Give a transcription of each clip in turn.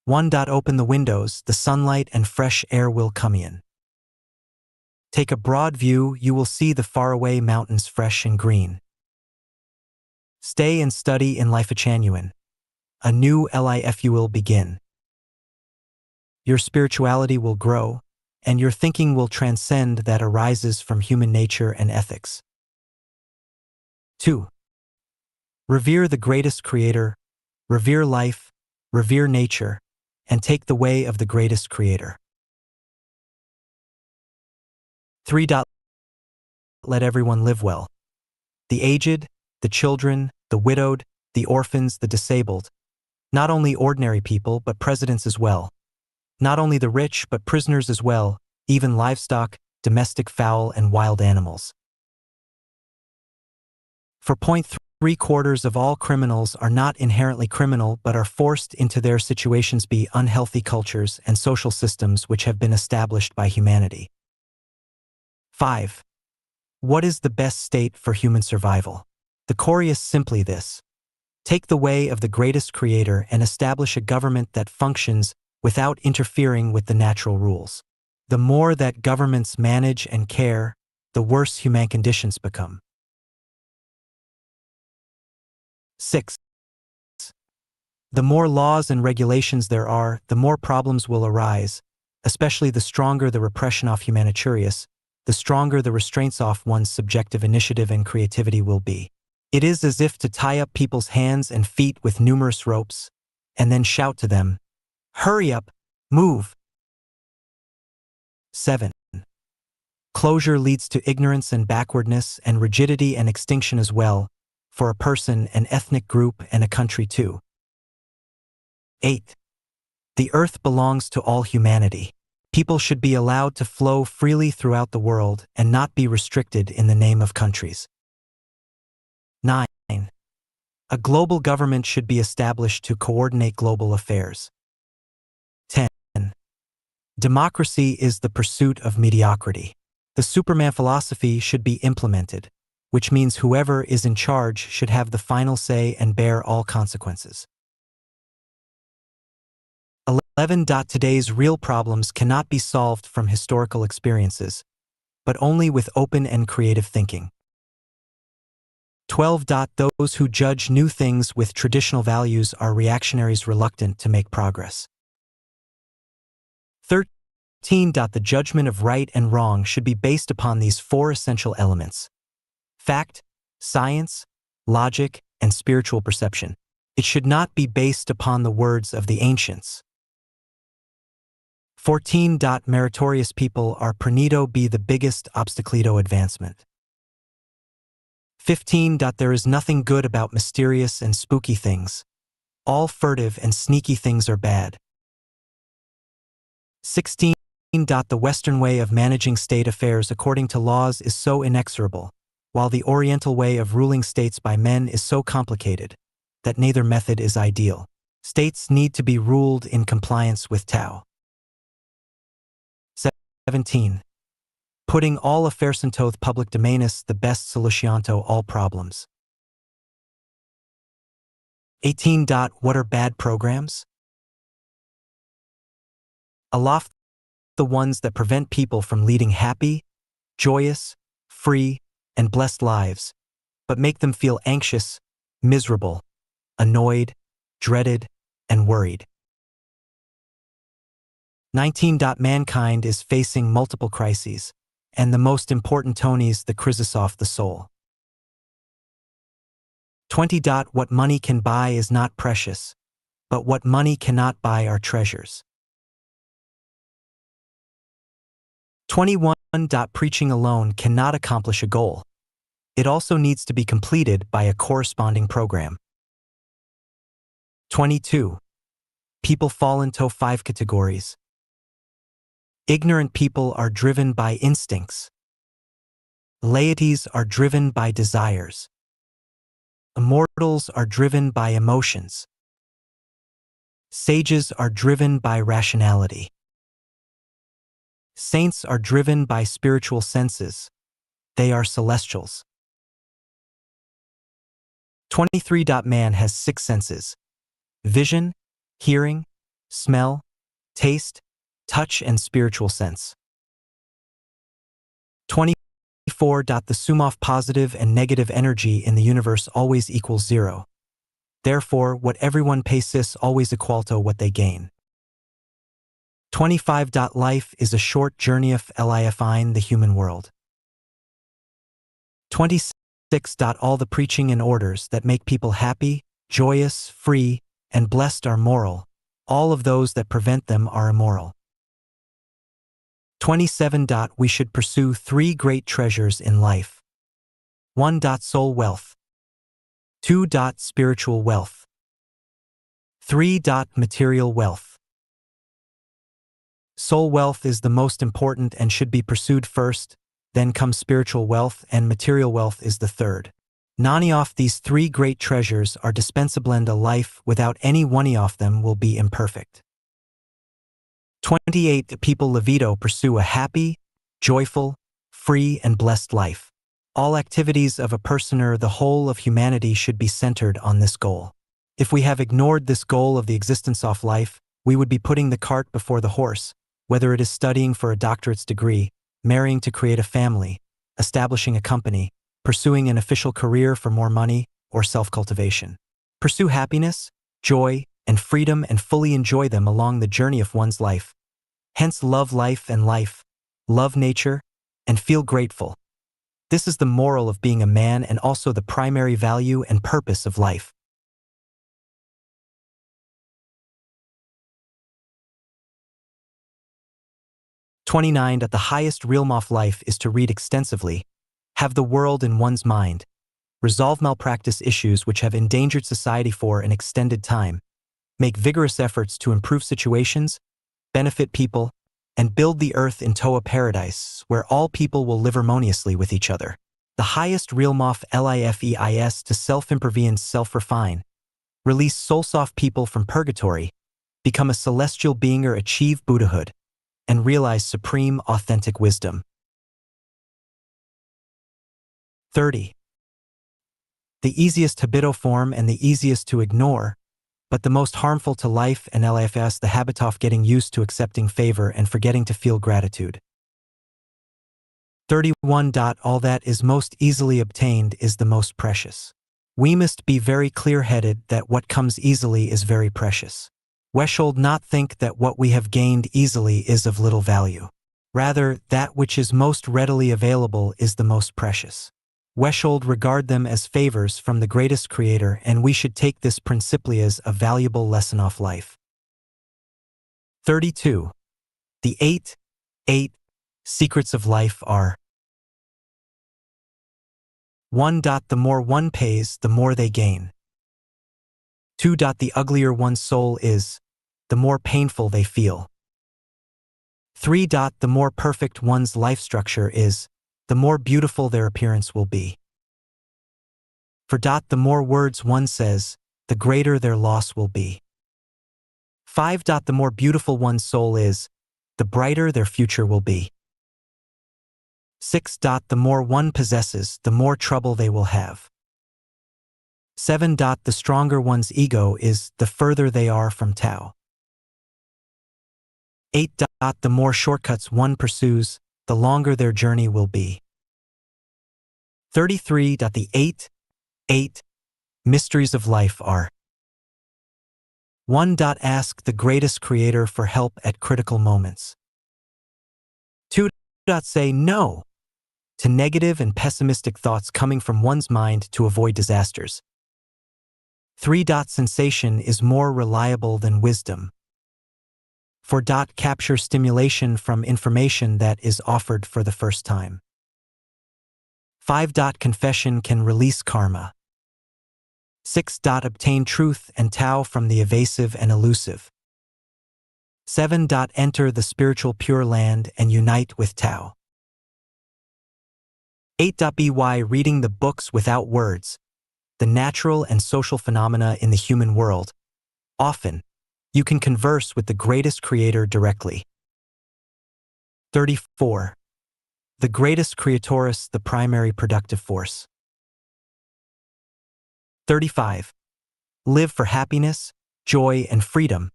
1. Open the windows, the sunlight and fresh air will come in. Take a broad view, you will see the faraway mountains fresh and green. Stay and study in life a genuine. A new life will begin. Your spirituality will grow, and your thinking will transcend that arises from human nature and ethics. 2. Revere the greatest creator, revere life, revere nature, and take the way of the greatest creator. 3. Let everyone live well. The aged, the children, the widowed, the orphans, the disabled. Not only ordinary people, but presidents as well. Not only the rich, but prisoners as well, even livestock, domestic fowl, and wild animals. For point 3/4 of all criminals are not inherently criminal but are forced into their situations by unhealthy cultures and social systems which have been established by humanity. 5. What is the best state for human survival? The core is simply this. Take the way of the greatest creator and establish a government that functions without interfering with the natural rules. The more that governments manage and care, the worse human conditions become. 6. The more laws and regulations there are, the more problems will arise, especially the stronger the repression of humanitarius, the stronger the restraints off one's subjective initiative and creativity will be. It is as if to tie up people's hands and feet with numerous ropes, and then shout to them, "Hurry up, move." 7. Closure leads to ignorance and backwardness and rigidity and extinction as well, for a person, an ethnic group, and a country too. 8. The earth belongs to all humanity. People should be allowed to flow freely throughout the world and not be restricted in the name of countries. 9. A global government should be established to coordinate global affairs. 10. Democracy is the pursuit of mediocrity. The Superman philosophy should be implemented, which means whoever is in charge should have the final say and bear all consequences. 11. Today's real problems cannot be solved from historical experiences, but only with open and creative thinking. 12. Those who judge new things with traditional values are reactionaries reluctant to make progress. 13. The judgment of right and wrong should be based upon these 4 essential elements: fact, science, logic, and spiritual perception. It should not be based upon the words of the ancients. 14. Meritorious people are prenito be the biggest obstaclito advancement. 15. There is nothing good about mysterious and spooky things. All furtive and sneaky things are bad. 16. The Western way of managing state affairs according to laws is so inexorable, while the Oriental way of ruling states by men is so complicated, that neither method is ideal. States need to be ruled in compliance with Tao. 17. Putting all affairs into public domain is the best solution to all problems. 18. What are bad programs? Aloft, the ones that prevent people from leading happy, joyous, free, and blessed lives, but make them feel anxious, miserable, annoyed, dreaded, and worried. 19. Mankind is facing multiple crises, and the most important is the crisis of the soul. 20. What money can buy is not precious, but what money cannot buy are treasures. 21. Preaching alone cannot accomplish a goal. It also needs to be completed by a corresponding program. 22. People fall into 5 categories. Ignorant people are driven by instincts. Laities are driven by desires. Immortals are driven by emotions. Sages are driven by rationality. Saints are driven by spiritual senses. They are celestials. 23. Man has 6 senses: vision, hearing, smell, taste, touch, and spiritual sense. 24. The sum of positive and negative energy in the universe always equals 0. Therefore, what everyone pays is always equal to what they gain. 25. Life is a short journey of life in the human world. 26. All the preaching and orders that make people happy, joyous, free, and blessed are moral. All of those that prevent them are immoral. 27. We should pursue 3 great treasures in life. 1. Soul wealth. 2. Spiritual wealth. 3. Material wealth. Soul wealth is the most important and should be pursued first, then comes spiritual wealth, and material wealth is the third. None of these 3 great treasures are dispensable, and a life without any one of them will be imperfect. 28. People libido pursue a happy, joyful, free, and blessed life. All activities of a person or the whole of humanity should be centered on this goal. If we have ignored this goal of the existence of life, we would be putting the cart before the horse, whether it is studying for a doctorate's degree, marrying to create a family, establishing a company, pursuing an official career for more money, or self-cultivation. Pursue happiness, joy, and freedom and fully enjoy them along the journey of one's life. Hence, love life, love nature, and feel grateful. This is the moral of being a man and also the primary value and purpose of life. "29. The highest realm of life is to read extensively, have the world in one's mind, resolve malpractice issues which have endangered society for an extended time, make vigorous efforts to improve situations, benefit people, and build the earth into a paradise where all people will live harmoniously with each other. The highest realm of life is to self-improve and self-refine, release souls of people from purgatory, become a celestial being or achieve Buddhahood, and realize supreme authentic wisdom. 30. The easiest habito form and the easiest to ignore, but the most harmful to life and life is the habit of getting used to accepting favor and forgetting to feel gratitude. 31. All that is most easily obtained is the most precious. We must be very clear-headed that what comes easily is very precious. We should not think that what we have gained easily is of little value. Rather, that which is most readily available is the most precious. We should regard them as favors from the greatest Creator, and we should take this principally as a valuable lesson of life. 32. The 8 secrets of life are: 1. The more one pays, the more they gain. 2. The uglier one's soul is, the more painful they feel. 3. The more perfect one's life structure is, the more beautiful their appearance will be. 4. The more words one says, the greater their loss will be. 5. The more beautiful one's soul is, the brighter their future will be. 6. The more one possesses, the more trouble they will have. 7. The stronger one's ego is, the further they are from Tao. 8. The more shortcuts one pursues, the longer their journey will be. 33. The 8 mysteries of life are: 1. Ask the greatest Creator for help at critical moments. 2. Say no to negative and pessimistic thoughts coming from one's mind to avoid disasters. 3. Sensation is more reliable than wisdom. 4. Capture stimulation from information that is offered for the first time. 5. Confession can release karma. 6. Obtain truth and Tao from the evasive and elusive. 7. Enter the spiritual Pure Land and unite with Tao. 8. By reading the books without words, the natural and social phenomena in the human world, often, you can converse with the greatest Creator directly. 34. The greatest Creatorus, the primary productive force. 35. Live for happiness, joy, and freedom,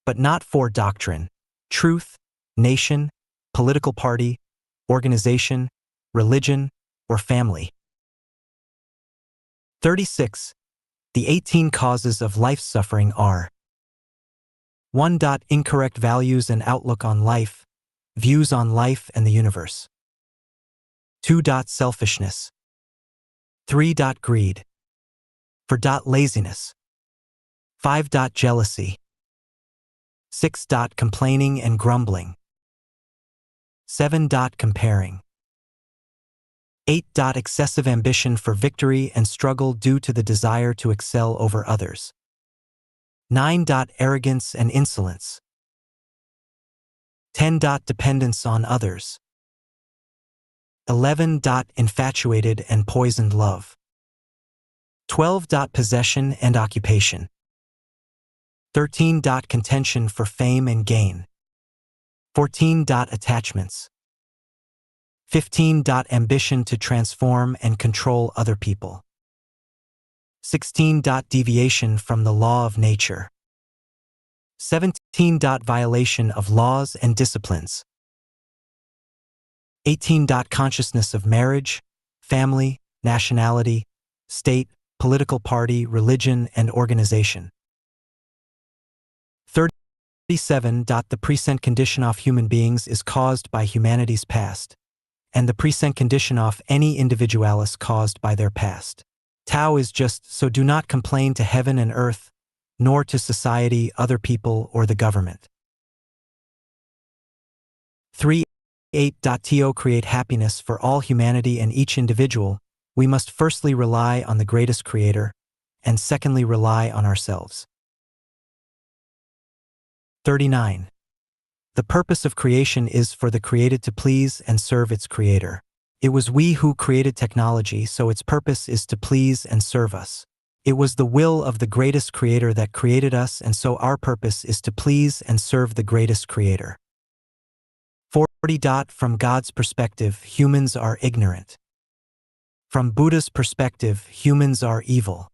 but not for doctrine, truth, nation, political party, organization, religion, or family. 36. The 18 causes of life's suffering are 1. Incorrect values and outlook on life, views on life and the universe. 2. Selfishness. 3. Greed. 4. Laziness. 5. Jealousy. 6. Complaining and grumbling. 7. Comparing. 8. Excessive ambition for victory and struggle due to the desire to excel over others. 9. Arrogance and insolence. 10. Dependence on others. 11. Infatuated and poisoned love. 12. Possession and occupation. 13. Contention for fame and gain. 14. Attachments. 15. Ambition to transform and control other people. 16. Deviation from the law of nature. 17. Violation of laws and disciplines. 18. Consciousness of marriage, family, nationality, state, political party, religion, and organization. 37. The present condition of human beings is caused by humanity's past, and the present condition of any individualis caused by their past. Tao is just, so do not complain to heaven and earth, nor to society, other people, or the government. 3. 8. To create happiness for all humanity and each individual, we must firstly rely on the greatest creator, and secondly rely on ourselves. 39. The purpose of creation is for the created to please and serve its creator. It was we who created technology, so its purpose is to please and serve us. It was the will of the greatest creator that created us, and so our purpose is to please and serve the greatest creator. 40. From God's perspective, humans are ignorant. From Buddha's perspective, humans are evil.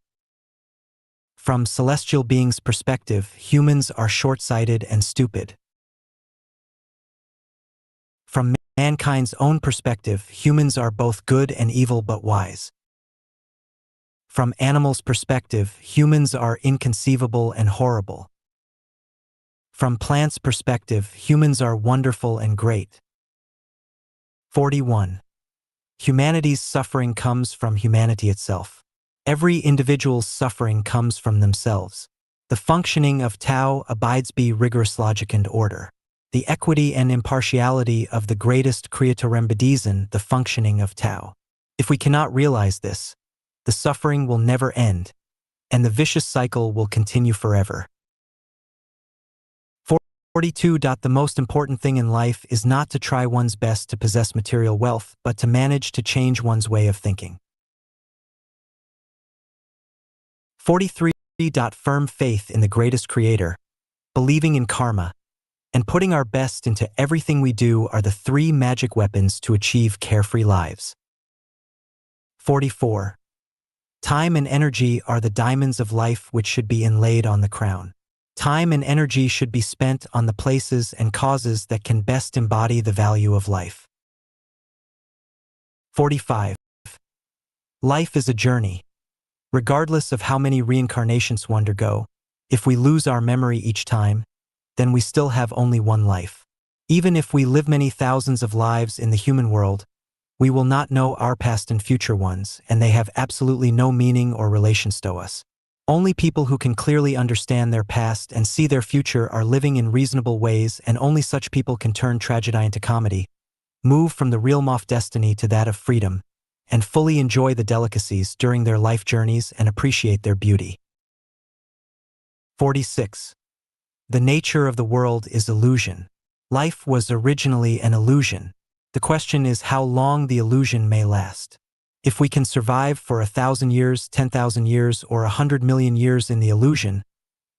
From celestial beings' perspective, humans are short-sighted and stupid. From mankind's own perspective, humans are both good and evil but wise. From animals' perspective, humans are inconceivable and horrible. From plants' perspective, humans are wonderful and great. 41. Humanity's suffering comes from humanity itself. Every individual's suffering comes from themselves. The functioning of Tao abides by rigorous logic and order. The equity and impartiality of the greatest Creatorem bedizen the functioning of Tao. If we cannot realize this, the suffering will never end, and the vicious cycle will continue forever. 42. The most important thing in life is not to try one's best to possess material wealth, but to manage to change one's way of thinking. 43. Firm faith in the greatest creator, believing in karma, and putting our best into everything we do are the 3 magic weapons to achieve carefree lives. 44. Time and energy are the diamonds of life which should be inlaid on the crown. Time and energy should be spent on the places and causes that can best embody the value of life. 45. Life is a journey. Regardless of how many reincarnations we undergo, if we lose our memory each time, then we still have only one life. Even if we live many thousands of lives in the human world, we will not know our past and future ones, and they have absolutely no meaning or relations to us. Only people who can clearly understand their past and see their future are living in reasonable ways, and only such people can turn tragedy into comedy, move from the realm of destiny to that of freedom, and fully enjoy the delicacies during their life journeys and appreciate their beauty. 46. The nature of the world is illusion. Life was originally an illusion. The question is how long the illusion may last. If we can survive for 1,000 years, 10,000 years, or 100 million years in the illusion,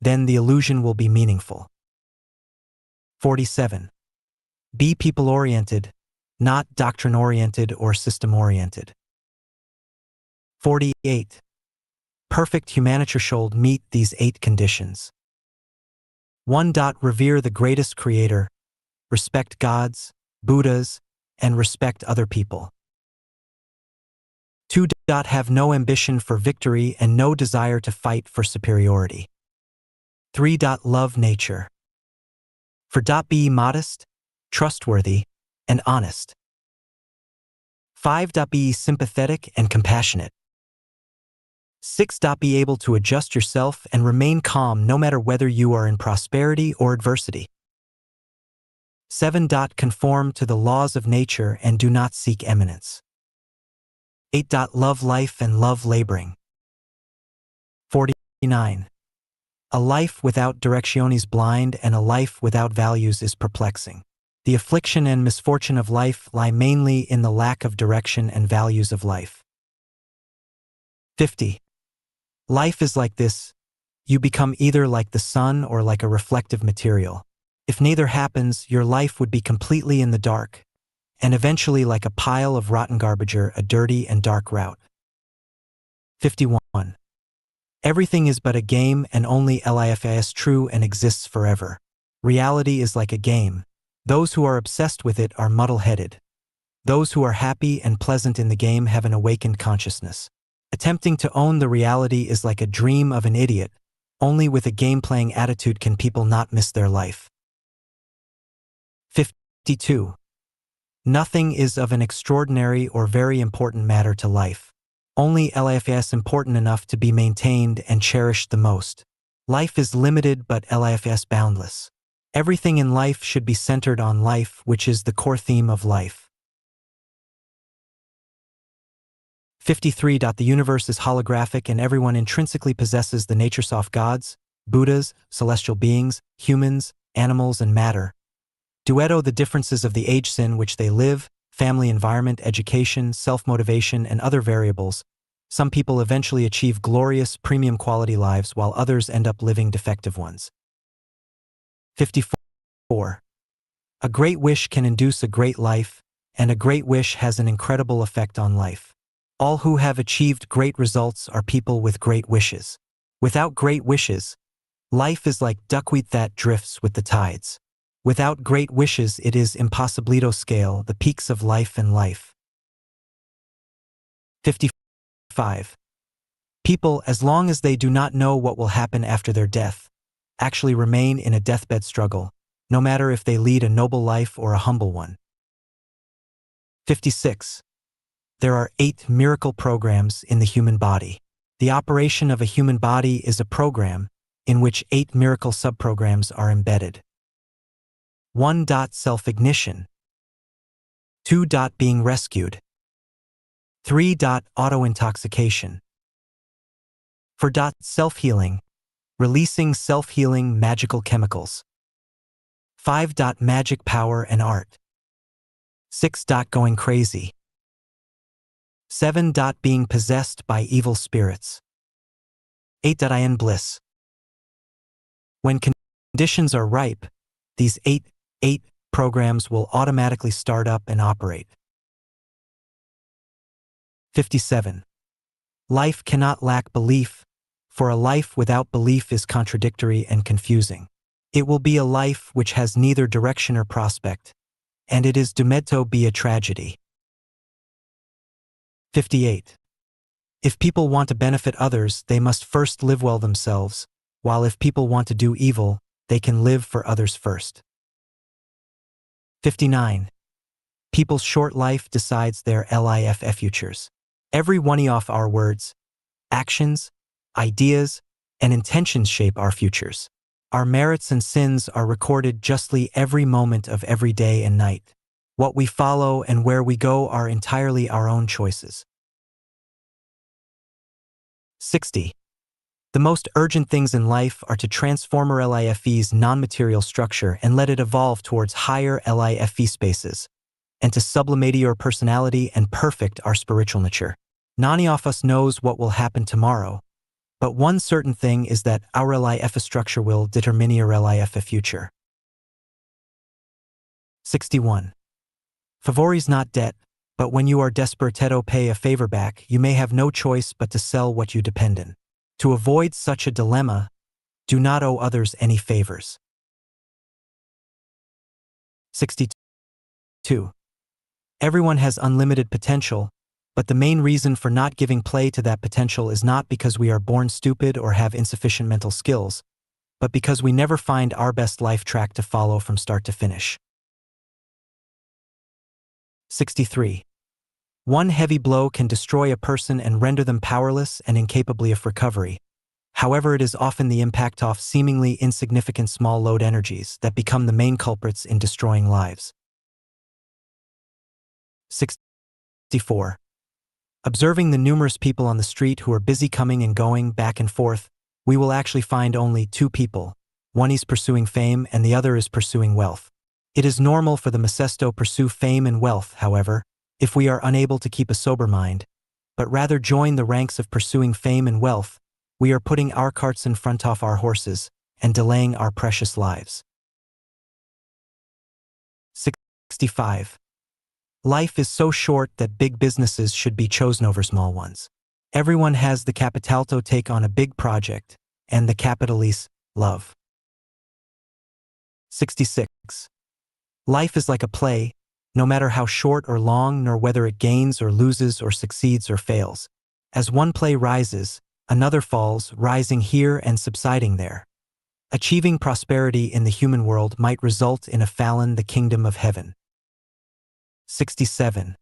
then the illusion will be meaningful. 47. Be people-oriented, not doctrine-oriented or system-oriented. 48. Perfect humanity should meet these 8 conditions. 1. Revere the greatest creator, respect gods, Buddhas, and respect other people. 2. Have no ambition for victory and no desire to fight for superiority. 3. Love nature. 4. Be modest, trustworthy, and honest. 5. Be sympathetic and compassionate. 6. Be able to adjust yourself and remain calm no matter whether you are in prosperity or adversity. 7. Conform to the laws of nature and do not seek eminence. 8. Love life and love laboring. 49. A life without direction is blind, and a life without values is perplexing. The affliction and misfortune of life lie mainly in the lack of direction and values of life. 50. Life is like this. You become either like the sun or like a reflective material. If neither happens, your life would be completely in the dark, and eventually like a pile of rotten garbage, a dirty and dark route. 51. Everything is but a game, and only life is true and exists forever. Reality is like a game. Those who are obsessed with it are muddle-headed. Those who are happy and pleasant in the game have an awakened consciousness. Attempting to own the reality is like a dream of an idiot. Only with a game-playing attitude can people not miss their life. 52. Nothing is of an extraordinary or very important matter to life. Only life is important enough to be maintained and cherished the most. Life is limited, but life is boundless. Everything in life should be centered on life, which is the core theme of life. 53. The universe is holographic, and everyone intrinsically possesses the natures of gods, Buddhas, celestial beings, humans, animals, and matter. Duetto the differences of the age in which they live, family environment, education, self-motivation, and other variables. Some people eventually achieve glorious, premium quality lives while others end up living defective ones. 54. A great wish can induce a great life, and a great wish has an incredible effect on life. All who have achieved great results are people with great wishes. Without great wishes, life is like duckweed that drifts with the tides. Without great wishes, it is impossibilito scale the peaks of life and life. 55. People, as long as they do not know what will happen after their death, actually remain in a deathbed struggle, no matter if they lead a noble life or a humble one. 56. There are 8 miracle programs in the human body. The operation of a human body is a program in which 8 miracle subprograms are embedded. 1. Self-ignition. 2. Being rescued. 3. Auto-intoxication. 4. Self-healing, releasing self-healing magical chemicals. 5. Magic power and art. 6. Going crazy. 7. Being possessed by evil spirits. 8. In bliss. When conditions are ripe, these 8 programs will automatically start up and operate. 57. Life cannot lack belief, for a life without belief is contradictory and confusing. It will be a life which has neither direction or prospect, and it is doomed to be a tragedy. 58. If people want to benefit others, they must first live well themselves, while if people want to do evil, they can live for others first. 59. People's short life decides their life futures. Every one of our words, actions, ideas, and intentions shape our futures. Our merits and sins are recorded justly every moment of every day and night. What we follow and where we go are entirely our own choices. 60. The most urgent things in life are to transform our life's non-material structure and let it evolve towards higher life spaces, and to sublimate your personality and perfect our spiritual nature. None of us knows what will happen tomorrow, but one certain thing is that our life structure will determine our life future. 61. Favor is not debt, but when you are desperate to pay a favor back, you may have no choice but to sell what you depend on. To avoid such a dilemma, do not owe others any favors. 62. Everyone has unlimited potential, but the main reason for not giving play to that potential is not because we are born stupid or have insufficient mental skills, but because we never find our best life track to follow from start to finish. 63. One heavy blow can destroy a person and render them powerless and incapable of recovery. However, it is often the impact of seemingly insignificant small load energies that become the main culprits in destroying lives. 64. Observing the numerous people on the street who are busy coming and going back and forth, we will actually find only two people. One is pursuing fame and the other is pursuing wealth. It is normal for the Mephisto pursue fame and wealth, however, if we are unable to keep a sober mind, but rather join the ranks of pursuing fame and wealth, we are putting our carts in front of our horses and delaying our precious lives. 65. Life is so short that big businesses should be chosen over small ones. Everyone has the capital to take on a big project, and the capital is love. 66. Life is like a play, no matter how short or long, nor whether it gains or loses or succeeds or fails. As one play rises, another falls, rising here and subsiding there. Achieving prosperity in the human world might result in a fallen the kingdom of heaven. 67.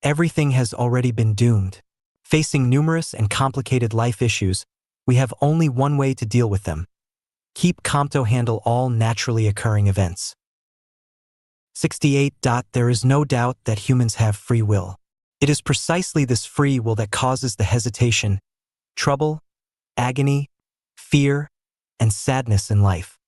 Everything has already been doomed. Facing numerous and complicated life issues, we have only one way to deal with them. Keep calm to handle all naturally occurring events. 68. There is no doubt that humans have free will. It is precisely this free will that causes the hesitation, trouble, agony, fear, and sadness in life.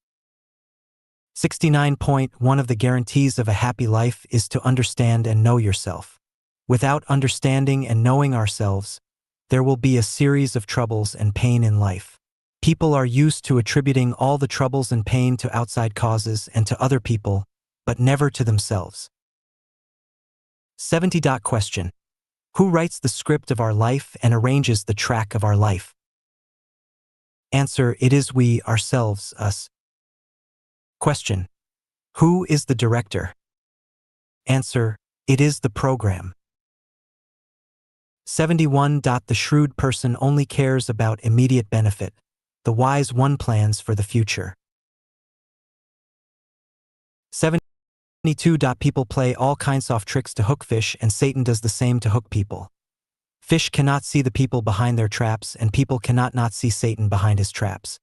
69. One of the guarantees of a happy life is to understand and know yourself. Without understanding and knowing ourselves, there will be a series of troubles and pain in life. People are used to attributing all the troubles and pain to outside causes and to other people, but never to themselves. 70. Question: who writes the script of our life and arranges the track of our life? Answer: it is we, ourselves, us. Question: who is the director? Answer: it is the program. 71. The shrewd person only cares about immediate benefit. The wise one plans for the future. 72. People play all kinds of tricks to hook fish, and Satan does the same to hook people. Fish cannot see the people behind their traps, and people cannot not see Satan behind his traps.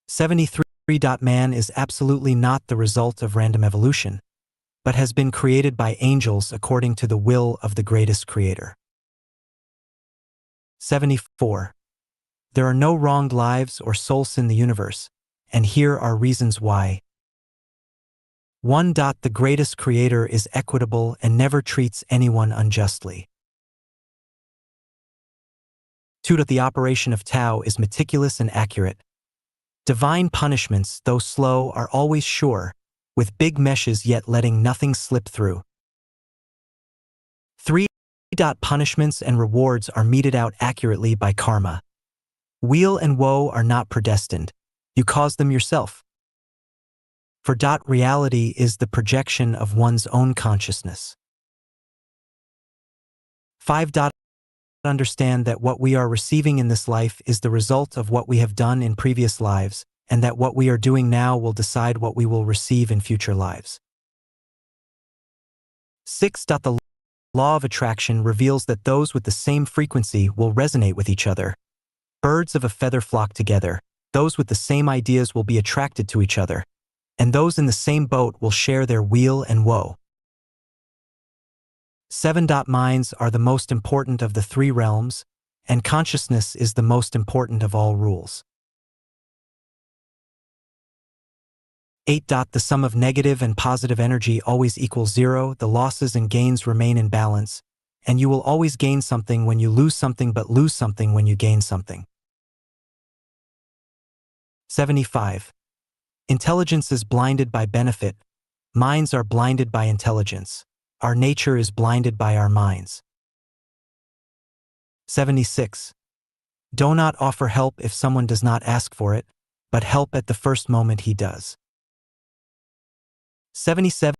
73. Man is absolutely not the result of random evolution, but has been created by angels according to the will of the greatest creator. 74. There are no wronged lives or souls in the universe, and here are reasons why. 1. The greatest creator is equitable and never treats anyone unjustly. 2. The operation of Tao is meticulous and accurate. Divine punishments, though slow, are always sure, with big meshes yet letting nothing slip through. 3. Punishments and rewards are meted out accurately by karma. Weal and woe are not predestined. You cause them yourself. For reality is the projection of one's own consciousness. 5. Understand that what we are receiving in this life is the result of what we have done in previous lives, and that what we are doing now will decide what we will receive in future lives. 6. The law of attraction reveals that those with the same frequency will resonate with each other. Birds of a feather flock together. Those with the same ideas will be attracted to each other, and those in the same boat will share their weal and woe. 7. Minds are the most important of the three realms, and consciousness is the most important of all rules. 8. The sum of negative and positive energy always equals 0. The losses and gains remain in balance, and you will always gain something when you lose something, but lose something when you gain something. 75. Intelligence is blinded by benefit. Minds are blinded by intelligence. Our nature is blinded by our minds. 76. Do not offer help if someone does not ask for it, but help at the first moment he does. 77.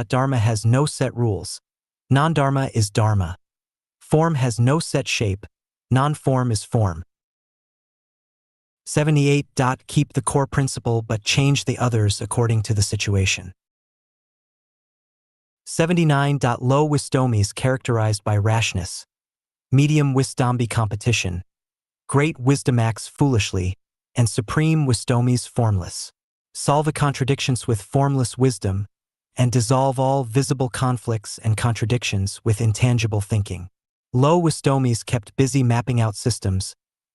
Dharma has no set rules. Non-dharma is dharma. Form has no set shape. Non-form is form. 78. Keep the core principle but change the others according to the situation. 79. Low wisdom is characterized by rashness. Medium wisdom be competition. Great wisdom acts foolishly, and supreme wisdom is formless. Solve contradictions with formless wisdom, and dissolve all visible conflicts and contradictions with intangible thinking. Low wisdom is kept busy mapping out systems.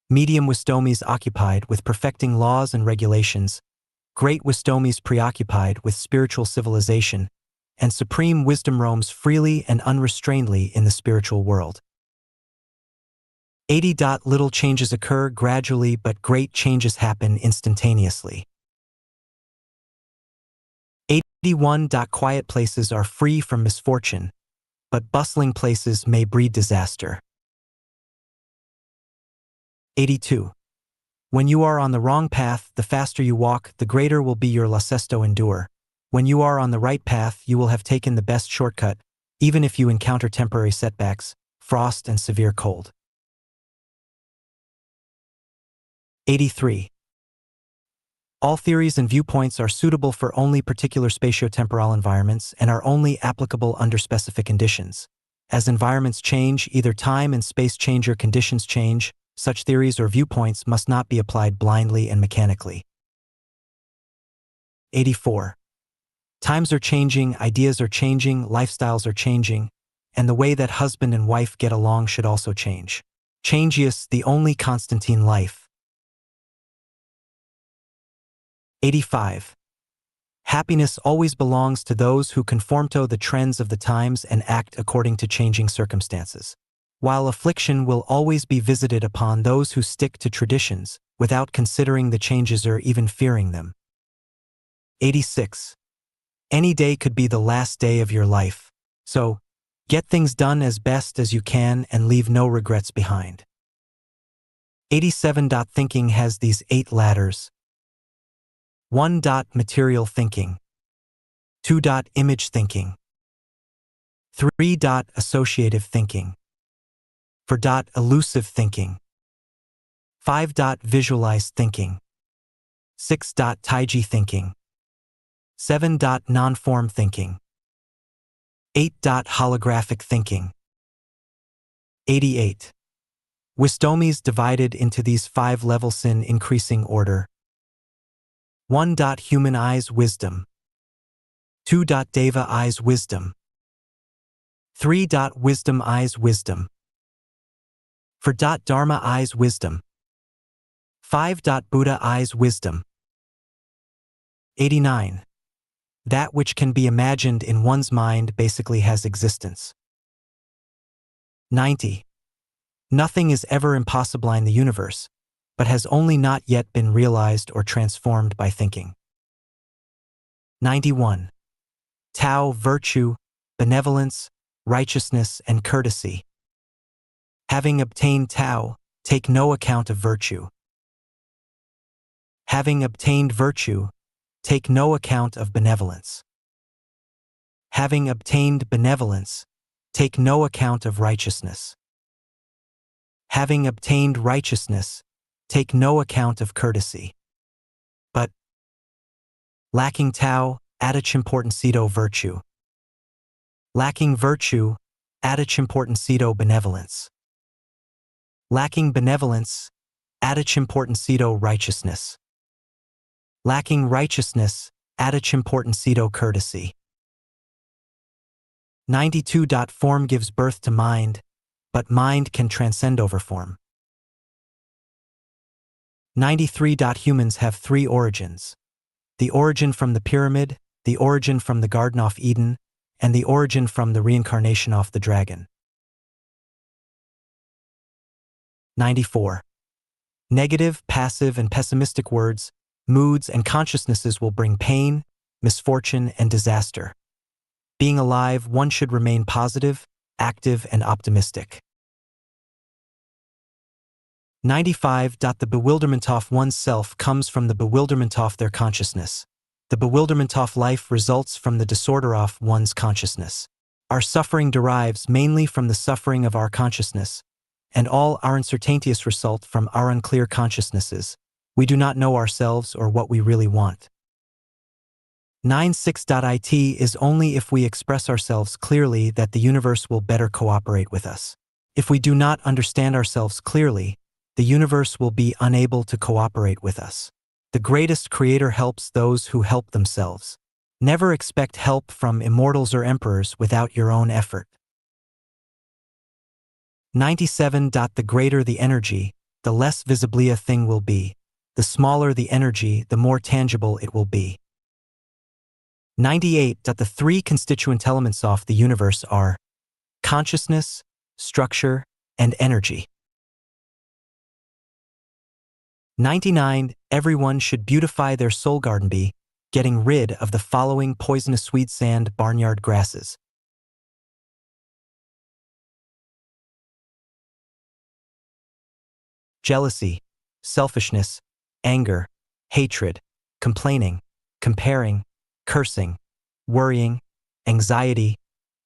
Medium wisdom is occupied with perfecting laws and regulations. Great wisdom is preoccupied with spiritual civilization, and supreme wisdom roams freely and unrestrainedly in the spiritual world. 80. Little changes occur gradually, but great changes happen instantaneously. 81. Quiet places are free from misfortune, but bustling places may breed disaster. 82. When you are on the wrong path, the faster you walk, the greater will be your lacesto endure. When you are on the right path, you will have taken the best shortcut, even if you encounter temporary setbacks, frost and severe cold. 83. All theories and viewpoints are suitable for only particular spatio-temporal environments and are only applicable under specific conditions. As environments change, either time and space change or conditions change, such theories or viewpoints must not be applied blindly and mechanically. 84. Times are changing, ideas are changing, lifestyles are changing, and the way that husband and wife get along should also change. Changius, the only constant in life. 85. Happiness always belongs to those who conform to the trends of the times and act according to changing circumstances, while affliction will always be visited upon those who stick to traditions, without considering the changes or even fearing them. 86. Any day could be the last day of your life, so get things done as best as you can and leave no regrets behind. 87. Thinking has these 8 ladders. 1. Material thinking. 2. Image thinking. 3. Associative thinking. 4. Elusive thinking. 5. Visualized thinking. 6. Taiji thinking. 7. Non-form thinking. 8. Holographic thinking. 88. Wisdom is divided into these 5 levels in increasing order. 1. Human eyes wisdom. 2. Deva eyes wisdom. 3. Wisdom eyes wisdom. 4. Dharma eyes wisdom. 5. Buddha eyes wisdom. 89. That which can be imagined in one's mind basically has existence. 90. Nothing is ever impossible in the universe, but has only not yet been realized or transformed by thinking. 91. Tao, virtue, benevolence, righteousness, and courtesy. Having obtained Tao, take no account of virtue. Having obtained virtue, take no account of benevolence. Having obtained benevolence, take no account of righteousness. Having obtained righteousness, take no account of courtesy. But lacking Tao, attachimportancito virtue. Lacking virtue, attachimportancito benevolence. Lacking benevolence, attachimportancito righteousness. Lacking righteousness, attachimportancito courtesy. 92. Form gives birth to mind, but mind can transcend over form. 93. Humans have 3 origins: the origin from the pyramid, the origin from the Garden of Eden, and the origin from the reincarnation of the dragon. 94. Negative, passive, and pessimistic words, moods, and consciousnesses will bring pain, misfortune, and disaster. Being alive, one should remain positive, active, and optimistic. 95. The bewilderment of one's self comes from the bewilderment of their consciousness. The bewilderment of life results from the disorder of one's consciousness. Our suffering derives mainly from the suffering of our consciousness, and all our uncertainties result from our unclear consciousnesses. We do not know ourselves or what we really want. 96.it is only if we express ourselves clearly that the universe will better cooperate with us. If we do not understand ourselves clearly, the universe will be unable to cooperate with us. The greatest creator helps those who help themselves. Never expect help from immortals or emperors without your own effort. 97. The greater the energy, the less visibly a thing will be. The smaller the energy, the more tangible it will be. 98. The three constituent elements of the universe are consciousness, structure, and energy. 99. Everyone should beautify their soul garden by getting rid of the following poisonous weed sand barnyard grasses. Jealousy, selfishness, anger, hatred, complaining, comparing, cursing, worrying, anxiety,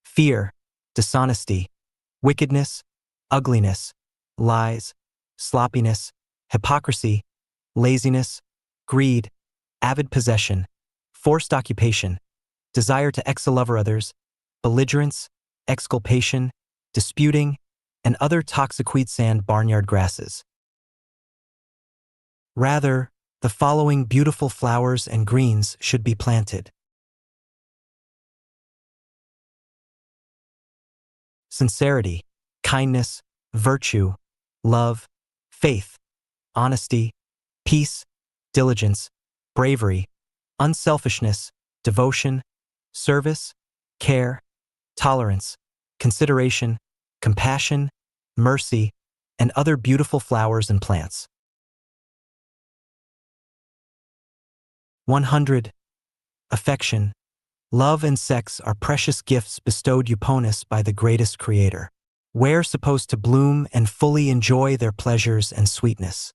fear, dishonesty, wickedness, ugliness, lies, sloppiness, hypocrisy, laziness, greed, avid possession, forced occupation, desire to excel over others, belligerence, exculpation, disputing, and other toxic weed sand barnyard grasses. Rather, the following beautiful flowers and greens should be planted. Sincerity, kindness, virtue, love, faith, honesty, peace, diligence, bravery, unselfishness, devotion, service, care, tolerance, consideration, compassion, mercy, and other beautiful flowers and plants. 100. Affection, love and sex are precious gifts bestowed upon us by the greatest creator. We're supposed to bloom and fully enjoy their pleasures and sweetness.